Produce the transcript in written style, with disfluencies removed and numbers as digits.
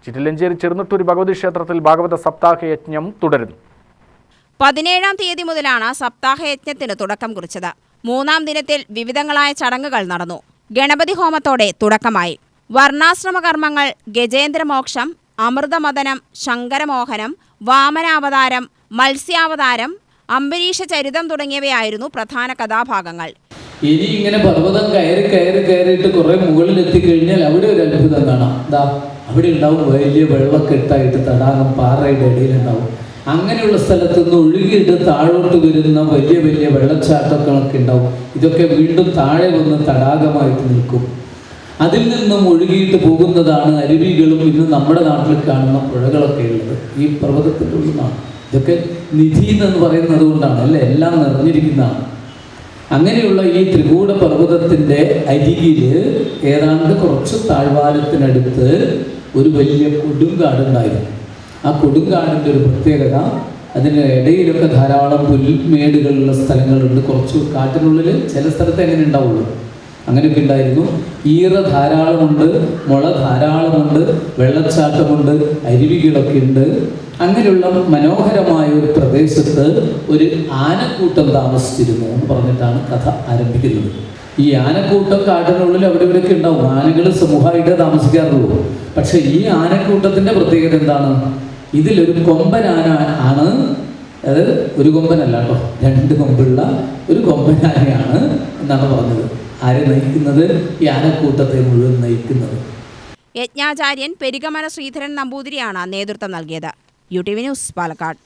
ചിറ്റിലഞ്ചേരി ചെറുനട്ടൂരി ഭഗവതി ക്ഷേത്രത്തിൽ ഭാഗവത സപ്താഹ യജ്ഞം തുടരുന്നു. 17-ാം തീയതി മുതലാണ് സപ്താഹയജ്ഞത്തിന് തുടക്കം കുറിച്ചത്. 3-ാം ദിനത്തിൽ വിവിധങ്ങളായ ചടങ്ങുകൾ നടന്നു. ഗണപതി ഹോമത്തോടെ തുടക്കമായി. വർണ്ണാശ്രമ കർമ്മങ്ങൾ, ഗജേന്ദ്രമോക്ഷം, അമൃതമദനം, ശങ്കരമോഹനം, വാമനാവതാരം, മത്സ്യാവതാരം, അംബരീഷ ചരിതം തുടങ്ങിയവയായിരുന്നു പ്രധാന കഥാഭാഗങ്ങൾ. ഇനി ഇങ്ങനെ പർവ്വതം കയറിയിട്ട് കുറെ മുകളിൽ എത്തിക്കഴിഞ്ഞാൽ അവിടെ ഒരു അത്ഭുതം കാണാം. അവിടെ ഉണ്ടാവും വലിയ വെള്ളക്കെട്ടായിട്ട് തടാകം പാറയുടെ ഇടയിലുണ്ടാവും. അങ്ങനെയുള്ള സ്ഥലത്ത് നിന്ന് ഒഴുകിയിട്ട് താഴോട്ട് വരുന്ന വലിയ വലിയ വെള്ളച്ചാട്ടങ്ങളൊക്കെ ഉണ്ടാവും. ഇതൊക്കെ വീണ്ടും താഴെ വന്ന് തടാകമായിട്ട് നിൽക്കും. അതിൽ നിന്നും ഒഴുകിയിട്ട് പോകുന്നതാണ് അരുവികളും ഇന്ന് നമ്മുടെ നാട്ടിൽ കാണുന്ന പുഴകളൊക്കെ ഉള്ളത് ഈ പർവ്വതത്തിൻ്റെ ഉള്ളിലാണ്. ഇതൊക്കെ നിധി എന്ന് പറയുന്നത് കൊണ്ടാണ് അല്ലേ, എല്ലാം നിറഞ്ഞിരിക്കുന്നതാണ്. അങ്ങനെയുള്ള ഈ ത്രികൂട പർവ്വതത്തിൻ്റെ അരികിൽ ഏതാണ്ട് കുറച്ച് താഴ്വാരത്തിനടുത്ത് ഒരു വലിയ കൊടുങ്കാടുണ്ടായിരുന്നു. ആ കൊടുങ്കാടിൻ്റെ ഒരു പ്രത്യേകത, അതിന് ഇടയിലൊക്കെ ധാരാളം പുൽമേടുകളുള്ള സ്ഥലങ്ങളുണ്ട്. കുറച്ച് കാട്ടിനുള്ളിൽ ചില സ്ഥലത്ത് എങ്ങനെ ഉണ്ടാവുള്ളൂ, അങ്ങനെയൊക്കെ ഉണ്ടായിരുന്നു. ഈറ ധാരാളമുണ്ട്, മുള ധാരാളമുണ്ട്, വെള്ളച്ചാട്ടമുണ്ട്, അരുവികളൊക്കെ ഉണ്ട്. അങ്ങനെയുള്ള മനോഹരമായ ഒരു പ്രദേശത്ത് ഒരു ആനക്കൂട്ടം താമസിച്ചിരുന്നു എന്ന് പറഞ്ഞിട്ടാണ് കഥ ആരംഭിക്കുന്നത്. ഈ ആനക്കൂട്ടം കാട്ടിനുള്ളിൽ അവിടെ ഇവിടെയൊക്കെ ഉണ്ടാവും. ആനകൾ സമൂഹമായിട്ടേ താമസിക്കാറുള്ളൂ. പക്ഷെ ഈ ആനക്കൂട്ടത്തിൻ്റെ പ്രത്യേകത എന്താണ്? ഇതിലൊരു കൊമ്പനാന ആണ്. അത് ഒരു കൊമ്പനല്ല കേട്ടോ, 2 കൊമ്പുള്ള ഒരു കൊമ്പനാനയാണ് എന്നാണ് പറഞ്ഞത്. ആരെ നയിക്കുന്നത്? ഈ ആനക്കൂട്ടത്തെ മുഴുവൻ നയിക്കുന്നത്. യജ്ഞാചാര്യൻ പെരികമന ശ്രീധരൻ നമ്പൂതിരിയാണ് നേതൃത്വം നൽകിയത്. UTV news, Palakkad.